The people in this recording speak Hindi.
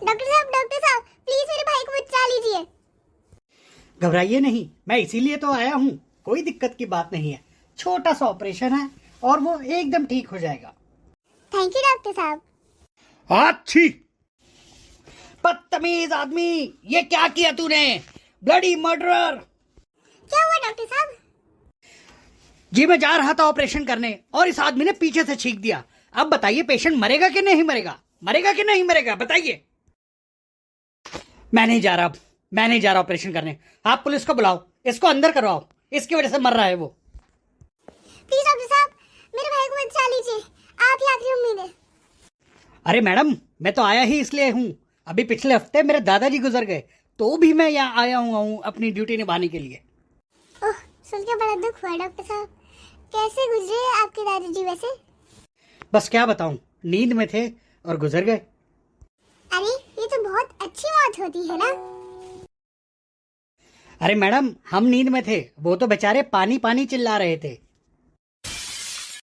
डॉक्टर साहब प्लीज मेरे भाई को बचा लीजिए। घबराइए नहीं, मैं इसीलिए तो आया हूँ। कोई दिक्कत की बात नहीं है, छोटा सा ऑपरेशन है और वो एकदम ठीक हो जाएगा। थैंक यू डॉक्टर साहब। अच्छी बदतमीज आदमी, ये क्या किया तूने? Bloody murderer! क्या हुआ डॉक्टर साहब? जी मैं जा रहा था ऑपरेशन करने और इस आदमी ने पीछे से छींक दिया। अब बताइए पेशेंट मरेगा कि नहीं मरेगा? मरेगा कि नहीं मरेगा बताइए। मैं नहीं जा रहा, मैं नहीं जा रहा ऑपरेशन करने। आप पुलिस को बुलाओ, इसको अंदर करवाओ, इसकी वजह से मर रहा है वो। प्लीज डॉक्टर साहब मेरे भाई को बचा लीजिए, आप ही आखिरी उम्मीद है। अरे मैडम, मैं तो आया ही इसलिए हूँ। अभी पिछले हफ्ते मेरे दादाजी गुजर गए, तो भी मैं यहाँ आया हूँ अपनी ड्यूटी निभाने के लिए। ओह, सुन के बड़ा दुख हुआ डॉक्टर साहब। कैसे गुजरे आपके दादाजी वैसे? बस क्या बताऊं, नींद में थे और गुजर गए। अरे ये तो बहुत अच्छी मौत होती है ना। अरे मैडम, हम नींद में थे, वो तो बेचारे पानी पानी चिल्ला रहे थे।